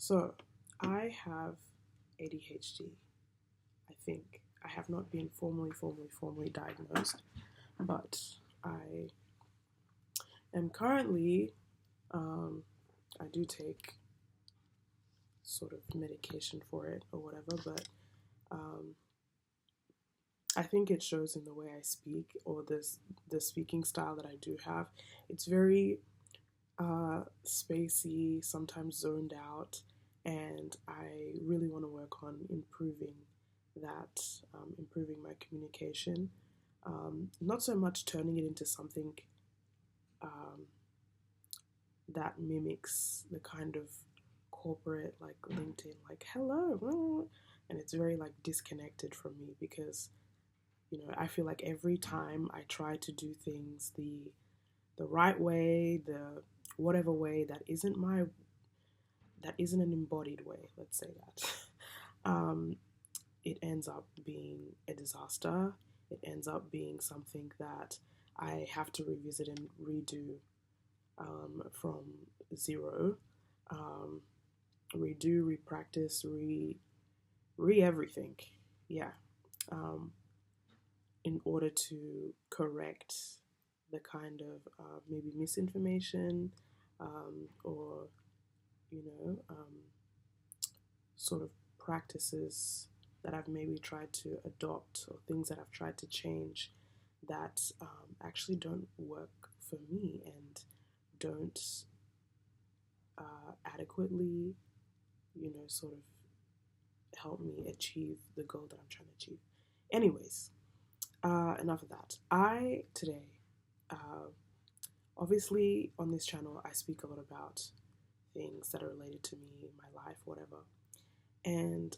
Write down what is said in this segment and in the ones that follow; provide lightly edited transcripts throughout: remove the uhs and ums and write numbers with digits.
So, I have ADHD. I think I have not been formally diagnosed, but I am currently, um, I do take sort of medication for it or whatever, but um, I think it shows in the way I speak or the speaking style that I do have. It's very spacey, sometimes zoned out, and I really want to work on improving that, improving my communication. Not so much turning it into something um, that mimics the kind of corporate like LinkedIn, like hello, and it's very like disconnected from me because I feel like every time I try to do things the right way, the whatever way that isn't an embodied way, let's say that, um, it ends up being a disaster. It ends up being something that I have to revisit and redo from zero, um, redo, repractice, re everything. Yeah, um, in order to correct the kind of maybe misinformation or sort of practices that I've maybe tried to adopt or things that I've tried to change that actually don't work for me and don't adequately, sort of help me achieve the goal that I'm trying to achieve. Anyways, enough of that. I today, uh, obviously, on this channel, I speak a lot about things that are related to me, my life, whatever. And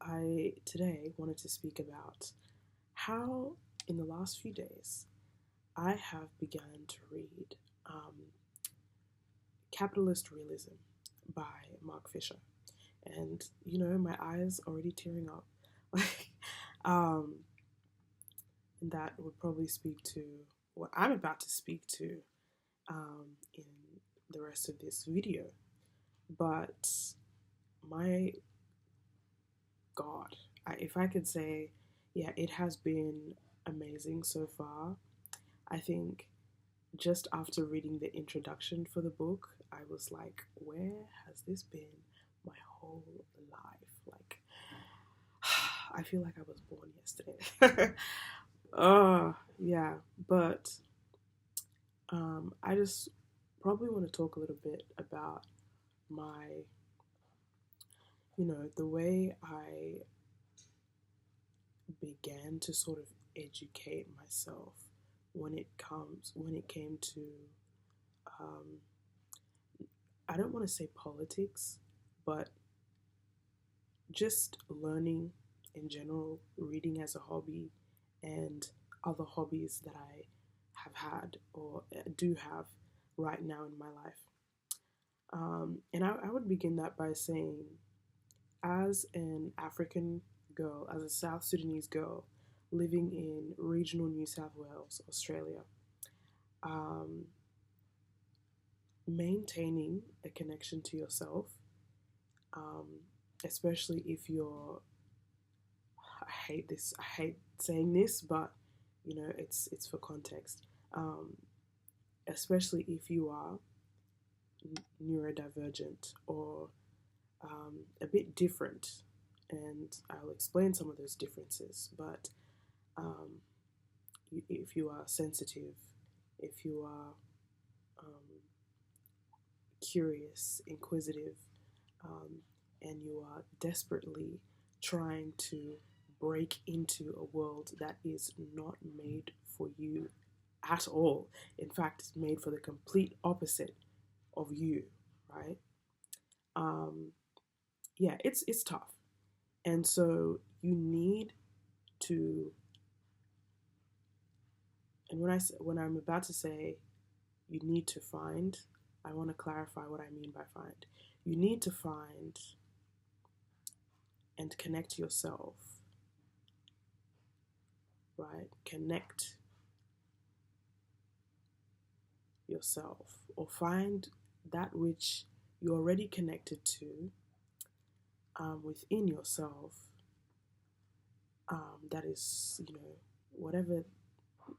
I today wanted to speak about how, in the last few days, I have begun to read Capitalist Realism by Mark Fisher. And, my eyes already tearing up. Like, and that would probably speak to what I'm about to speak to in the rest of this video. But my God, if I could say, yeah, it has been amazing so far. I think just after reading the introduction for the book, I was like, where has this been my whole life? Like, I feel like I was born yesterday. Yeah, but I just probably want to talk a little bit about my, the way I began to sort of educate myself when it came to um, I don't want to say politics, but just learning in general, reading as a hobby, and other hobbies that I have had or do have right now in my life. And I would begin that by saying, as an African girl, as a South Sudanese girl living in regional New South Wales, Australia, um, maintaining a connection to yourself, um, especially if you're, I hate this, I hate saying this, but it's for context. Especially if you are neurodivergent or a bit different, and I'll explain some of those differences. But um, if you are sensitive, if you are um, curious, inquisitive, and you are desperately trying to break into a world that is not made for you at all. In fact, it's made for the complete opposite of you, right? Um, yeah, it's tough, and so you need to. And when I'm about to say you need to find, I want to clarify what I mean by find. You need to find and connect yourself, right? Connect yourself or find that which you're already connected to within yourself. That is, whatever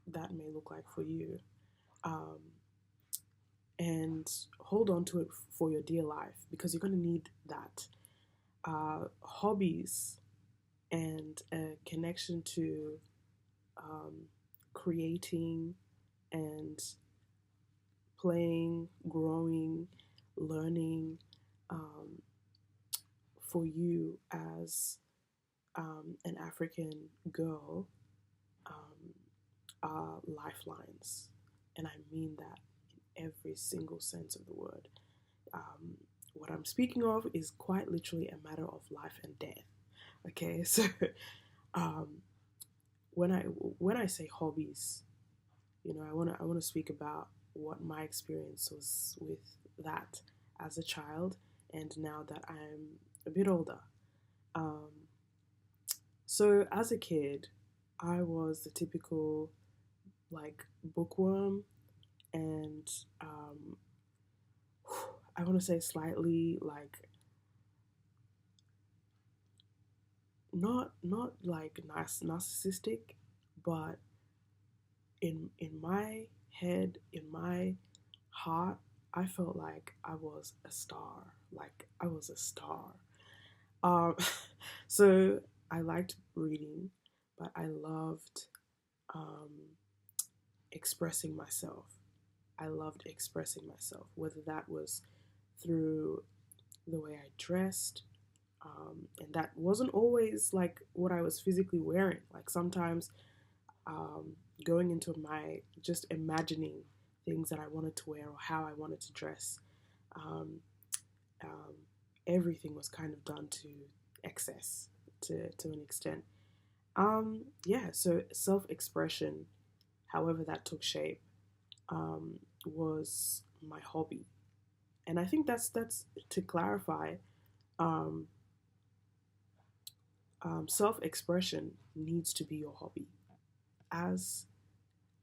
that may look like for you. Um, and hold on to it for your dear life, because you're going to need that. Hobbies and a connection to creating and playing, growing, learning, um, for you as an African girl, um, are lifelines. And I mean that in every single sense of the word. Um, what I'm speaking of is quite literally a matter of life and death. Okay, so um, when I say hobbies, I wanna speak about what my experience was with that as a child, and now that I'm a bit older. Um, so as a kid, I was the typical like bookworm, and I want to say slightly like not like narcissistic, but in my head, in my heart, I felt like I was a star. Like I was a star. Um, so I liked reading, but I loved um, expressing myself. I loved expressing myself, whether that was through the way I dressed, and that wasn't always like what I was physically wearing. Like sometimes um, going into my just imagining things that I wanted to wear or how I wanted to dress. Um, um, Everything was kind of done to excess to an extent. Yeah, so self expression, however that took shape, was my hobby, and I think that's to clarify. Um, Self expression needs to be your hobby. As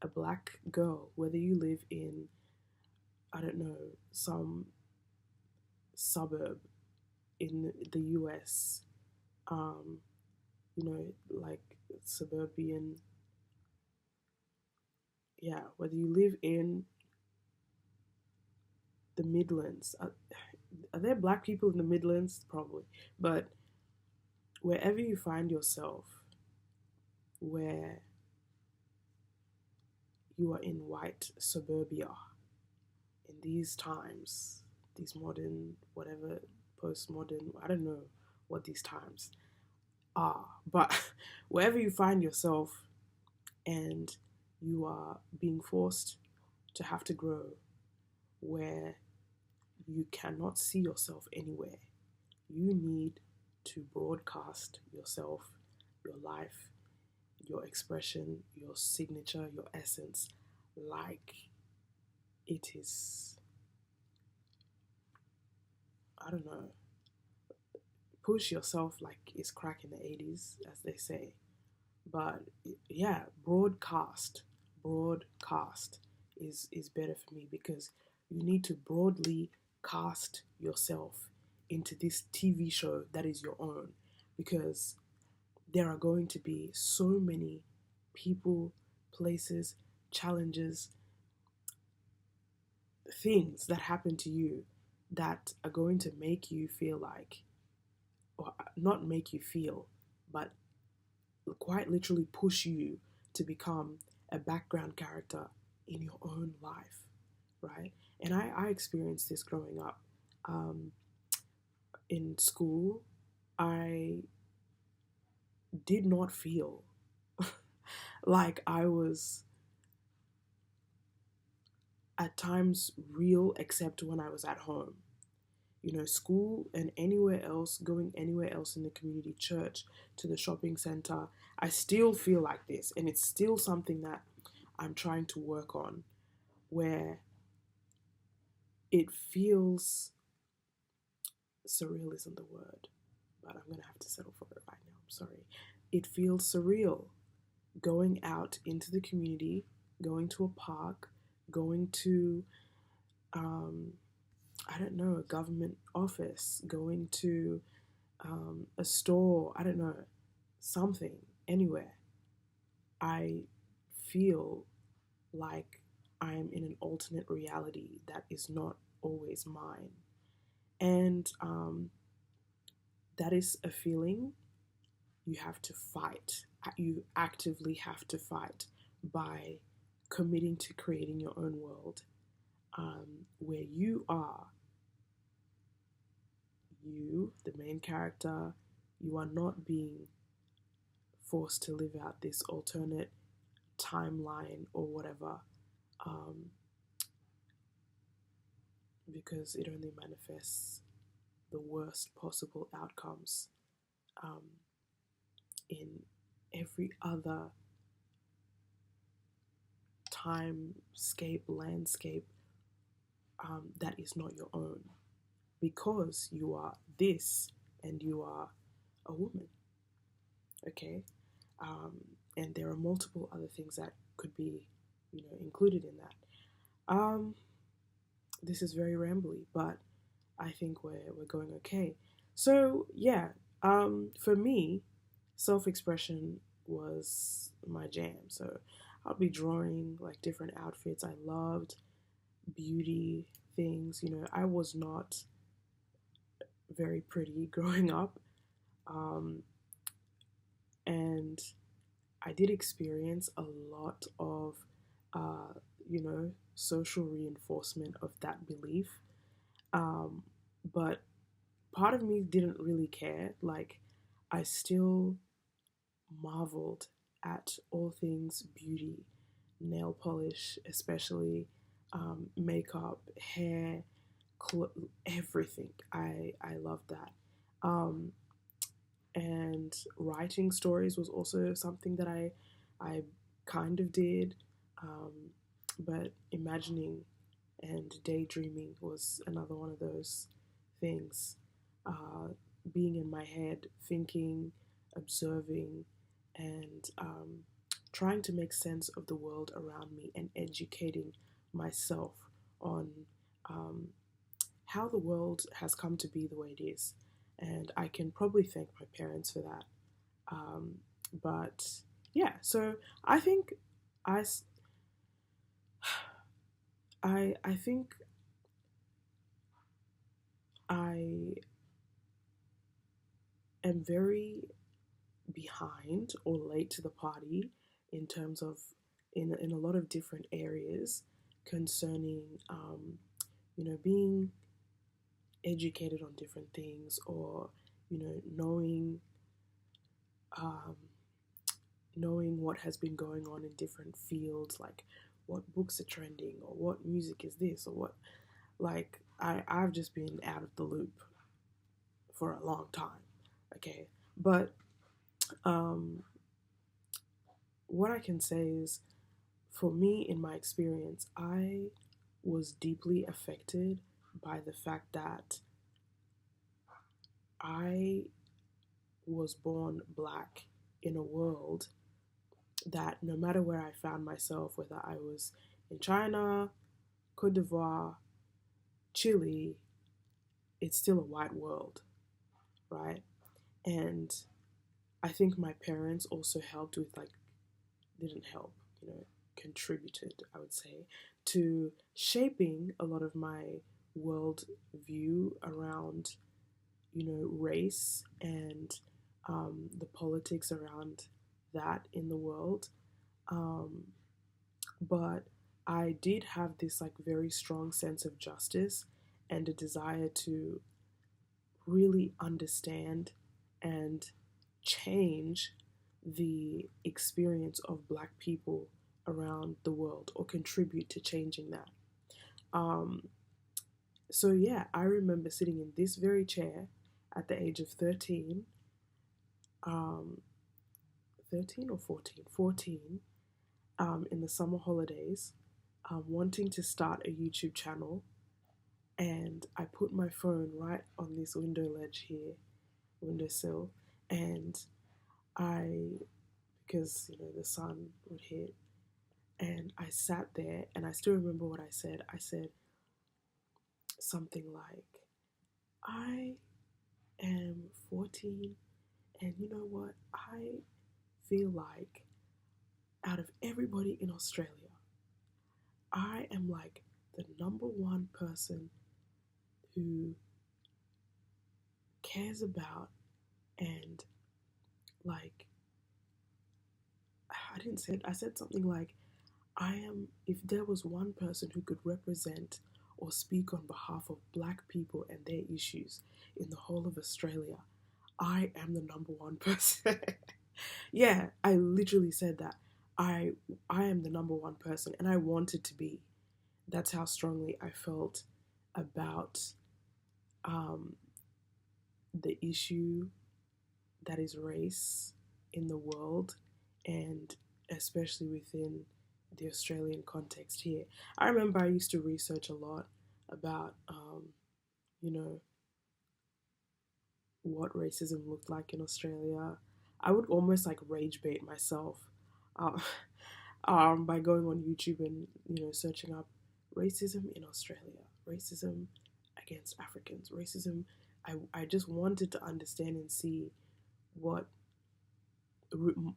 a black girl, whether you live in, I don't know, some suburb in the US, um, like suburban, yeah, whether you live in the Midlands, are there black people in the Midlands? Probably. But wherever you find yourself, where you are in white suburbia in these times, these modern, whatever, postmodern, I don't know what these times are, but wherever you find yourself and you are being forced to have to grow, where you cannot see yourself anywhere, you need to broadcast yourself, your life, your expression, your signature, your essence, like it is, I don't know, push yourself like it's crack in the 80s, as they say. But yeah, broadcast is better for me, because you need to broadly cast yourself into this TV show that is your own, because there are going to be so many people, places, challenges, things that happen to you that are going to make you feel like, or not make you feel, but quite literally push you to become a background character in your own life, right? And I experienced this growing up. Um, in school, I did not feel like I was at times real, except when I was at home. School and anywhere else, going anywhere else in the community, church, to the shopping center, I still feel like this. And it's still something that I'm trying to work on, where it feels, surreal isn't the word, but I'm going to have to settle for it right now. I'm sorry. It feels surreal going out into the community, going to a park, going to, um, I don't know, a government office, going to a store, I don't know, something, anywhere, I feel like I'm in an alternate reality that is not always mine. And that is a feeling you have to fight. You actively have to fight by committing to creating your own world, where you are you, the main character. You are not being forced to live out this alternate timeline or whatever, um, because it only manifests the worst possible outcomes um, in every other timescape, landscape that is not your own, because you are this and you are a woman, okay? Um, and there are multiple other things that could be, included in that. This is very rambly, but I think we're going okay. So yeah, for me, self-expression was my jam. So I'll be drawing like different outfits. I loved beauty things. I was not very pretty growing up, um, and I did experience a lot of, uh, social reinforcement of that belief. Um, but part of me didn't really care. Like, I still marveled at all things beauty, nail polish, especially, makeup, hair, everything. I love that. Um, and writing stories was also something that I kind of did, um, but imagining and daydreaming was another one of those things. Uh, Being in my head, thinking, observing, and trying to make sense of the world around me and educating myself on um, how the world has come to be the way it is. And I can probably thank my parents for that. Um, but yeah, so I think I, I think I am very behind or late to the party in terms of in a lot of different areas concerning being educated on different things, or knowing um, knowing what has been going on in different fields, like what books are trending or what music is this or what, like I've just been out of the loop for a long time, okay? But um, what I can say is, for me, in my experience, I was deeply affected by the fact that I was born black in a world that no matter where I found myself, whether I was in China, Cote d'Ivoire, Chile, it's still a white world, right? And I think my parents also helped with, like, didn't help, contributed, I would say, to shaping a lot of my world view around, race and the politics around that in the world. Um, but I did have this like very strong sense of justice and a desire to really understand and change the experience of Black people around the world, or contribute to changing that. Um, so, yeah, I remember sitting in this very chair at the age of 13, um, 13 or 14, 14, in the summer holidays, wanting to start a YouTube channel. And I put my phone right on this window ledge here, windowsill, and I, because the sun would hit, and I sat there, and I still remember what I said. I said, something like, I am 14, and you know what? I feel like out of everybody in Australia, I am like the number one person who cares about and like, I didn't say it, I said something like, I am, if there was one person who could represent or speak on behalf of black people and their issues in the whole of Australia, I am the number one person. Yeah, I literally said that. I I am the number one person and I wanted to be. That's how strongly I felt about um, the issue that is race in the world, and especially within the Australian context here. I remember I used to research a lot about, you know, what racism looked like in Australia. I would almost like rage bait myself uh, by going on YouTube and, searching up racism in Australia, racism against Africans, racism. I just wanted to understand and see what,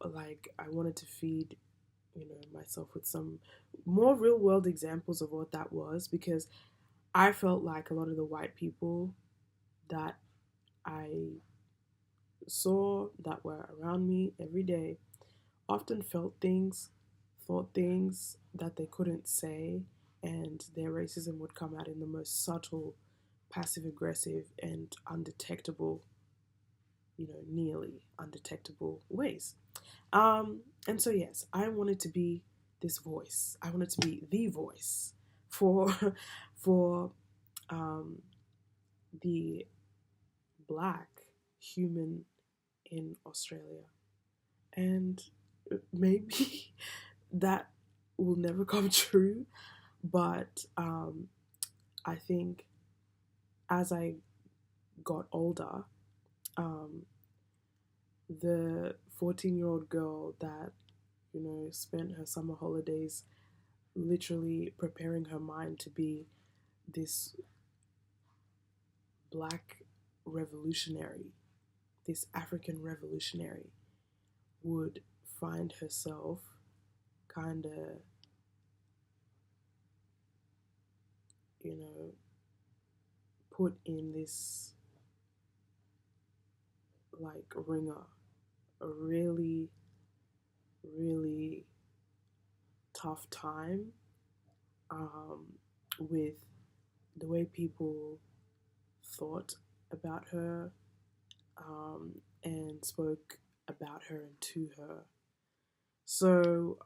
like, I wanted to feed, myself with some more real world examples of what that was, because I felt like a lot of the white people that I saw that were around me every day often felt things, thought things that they couldn't say, and their racism would come out in the most subtle, passive aggressive, and undetectable, nearly undetectable ways. And so, yes, I wanted to be this voice. I wanted to be the voice for for um, the black human in Australia. And maybe that will never come true, but I think as I got older, um, the 14-year-old girl that, spent her summer holidays literally preparing her mind to be this black revolutionary, this African revolutionary, would find herself kind of, you know, put in this like ringer, a really, really tough time um, with the way people thought about her, and spoke about her and to her. So,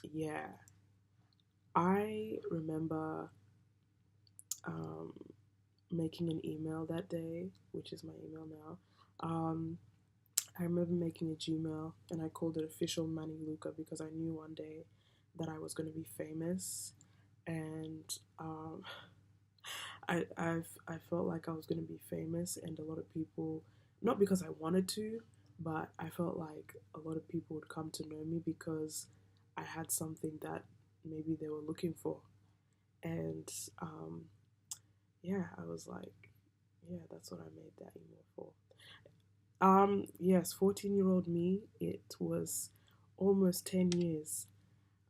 yeah, I remember um, making an email that day, which is my email now. I remember making a Gmail and I called it Official Manny Luca because I knew one day that I was going to be famous, and I felt like I was going to be famous, and a lot of people, not because I wanted to, but I felt like a lot of people would come to know me because I had something that maybe they were looking for. And yeah, I was like, yeah, that's what I made that email for. Yes, 14-year-old me, it was almost 10 years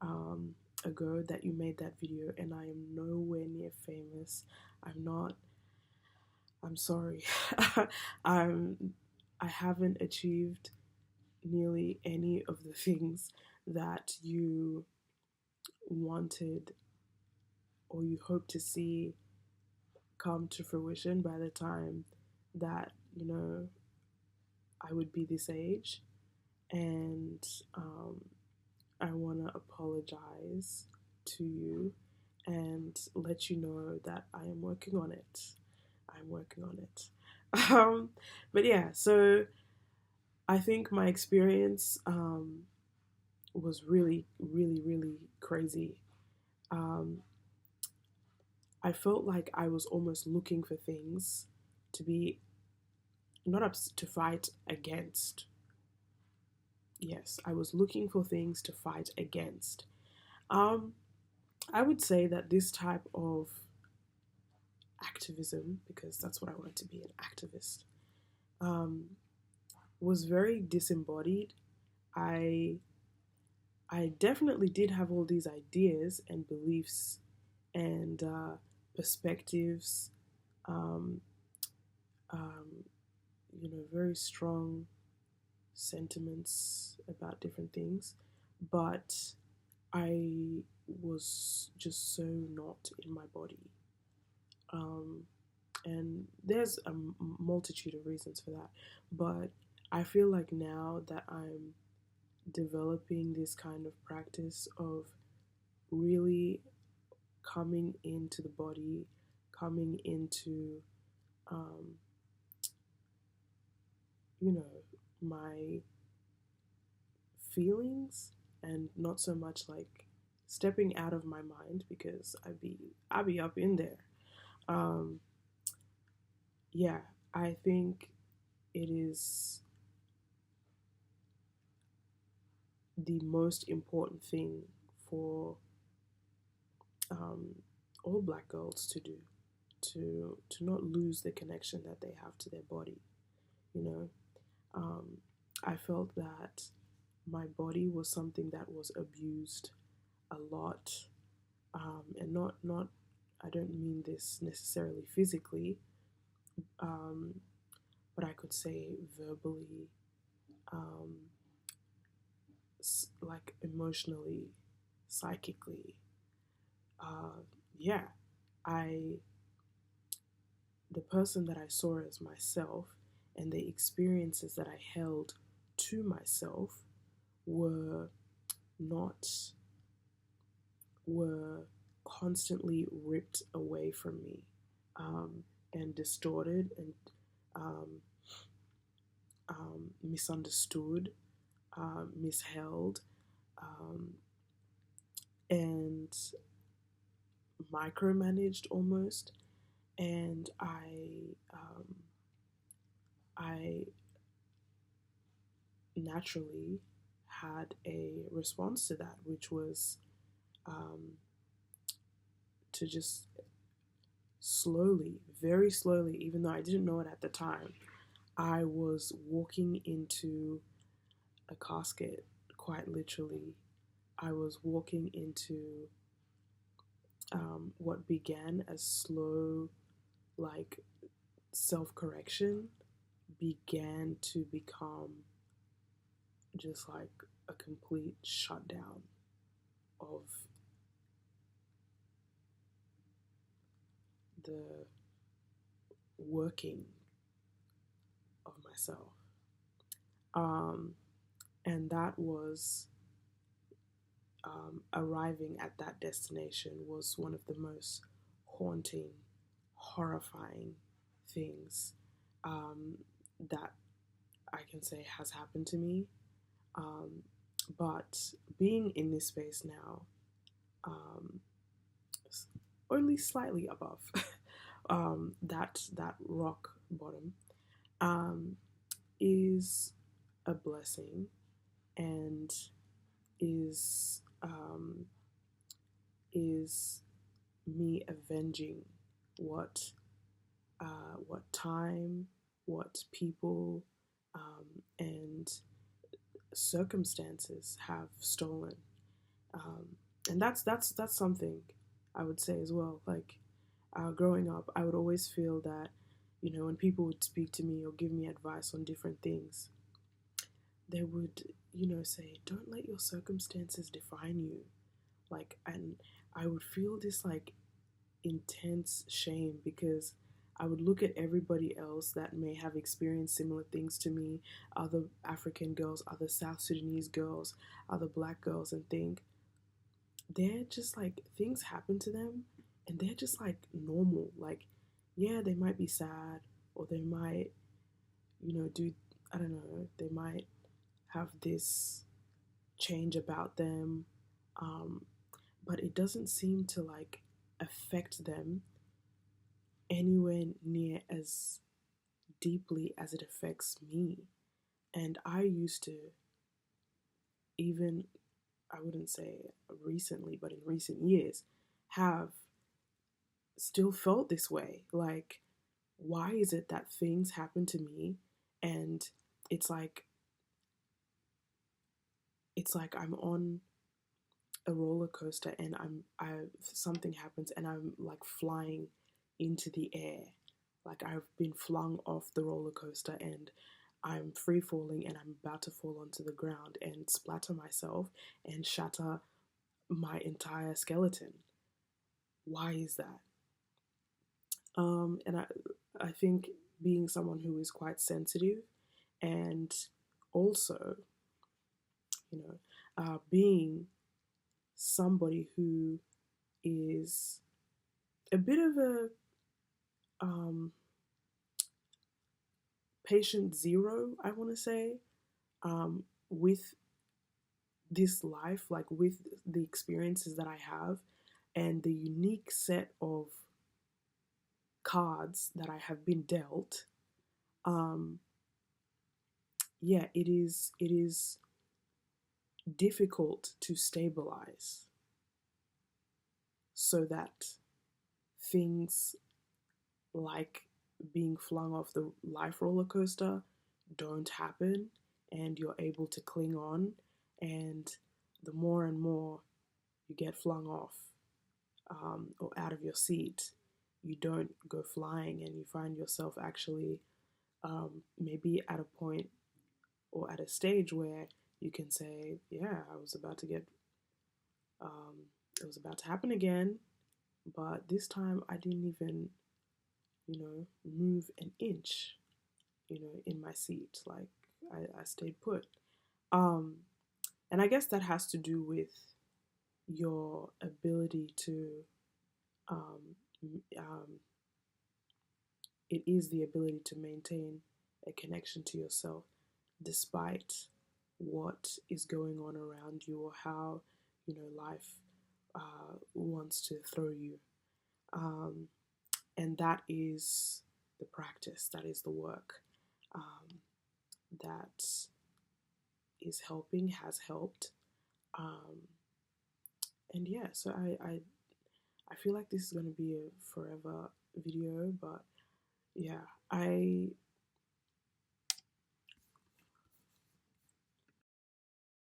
um, ago that you made that video, and I am nowhere near famous. I'm not, I'm sorry. I'm, I haven't achieved nearly any of the things that you wanted or you hope to see come to fruition by the time that, I would be this age. And I want to apologize to you and let you know that I am working on it. I'm working on it. But yeah, so I think my experience was really, really, really crazy. Um, I felt like I was almost looking for things to be not to fight against. Yes, I was looking for things to fight against. Um, I would say that this type of activism, because that's what I wanted to be, an activist, um, was very disembodied. I I definitely did have all these ideas and beliefs and perspectives, um, um, very strong sentiments about different things, but I was just so not in my body. Um, and there's a multitude of reasons for that, but I feel like now that I'm developing this kind of practice of really coming into the body, coming into, um, you know, my feelings, and not so much like stepping out of my mind, because I be up in there. Um, yeah, I think it is the most important thing for um, all black girls to do, to not lose the connection that they have to their body. You know, um, I felt that my body was something that was abused a lot, and not. I don't mean this necessarily physically, um, but I could say verbally, um, like emotionally, psychically. Yeah, I the person that I saw as myself and the experiences that I held to myself were not were constantly ripped away from me, and distorted and um, misunderstood, misheld, um, and micromanaged almost. And I naturally had a response to that, which was um, to just slowly, very slowly, even though I didn't know it at the time, I was walking into a casket, quite literally. I was walking into what began as slow, like, self correction, began to become just like a complete shutdown of the working of myself. Um, and that was, arriving at that destination was one of the most haunting, horrifying things, um, that I can say has happened to me. Um, but being in this space now, um, or at least slightly above that rock bottom, um, is a blessing, and is is me avenging what what time, what people, and circumstances have stolen. Um, and that's something I would say as well. Like, growing up, I would always feel that, when people would speak to me or give me advice on different things, they would, say, "Don't let your circumstances define you." Like, and I would feel this like intense shame, because I would look at everybody else that may have experienced similar things to me, other African girls, other South Sudanese girls, other black girls, and think they're just like, things happen to them and they're just like normal. Like, yeah, they might be sad, or they might, do, I don't know, they might have this change about them, um, but it doesn't seem to like affect them anywhere near as deeply as it affects me. And I used to, even, I wouldn't say recently, but in recent years, have still felt this way. Like, why is it that things happen to me and it's like I'm on a roller coaster and I something happens and I'm like flying into the air. Like I've been flung off the roller coaster and I'm free falling and I'm about to fall onto the ground and splatter myself and shatter my entire skeleton. Why is that? And I think being someone who is quite sensitive and also, being somebody who is a bit of a um, patient zero, I want to say, with this life, like with the experiences that I have and the unique set of cards that I have been dealt. Um, yeah, it is difficult to stabilize so that things like being flung off the life roller coaster don't happen and you're able to cling on. And the more and more you get flung off, or out of your seat, you don't go flying and you find yourself actually, maybe at a point or at a stage where you can say, yeah, um, it was about to happen again, but this time I didn't even, move an inch, in my seat. Like I stayed put. Um, and I guess that has to do with your ability to, um, it is the ability to maintain a connection to yourself despite what is going on around you or how, life wants to throw you. Um, and that is the practice, that is the work, um, that is helping, has helped. Um, and yeah, so I feel like this is going to be a forever video, but yeah, I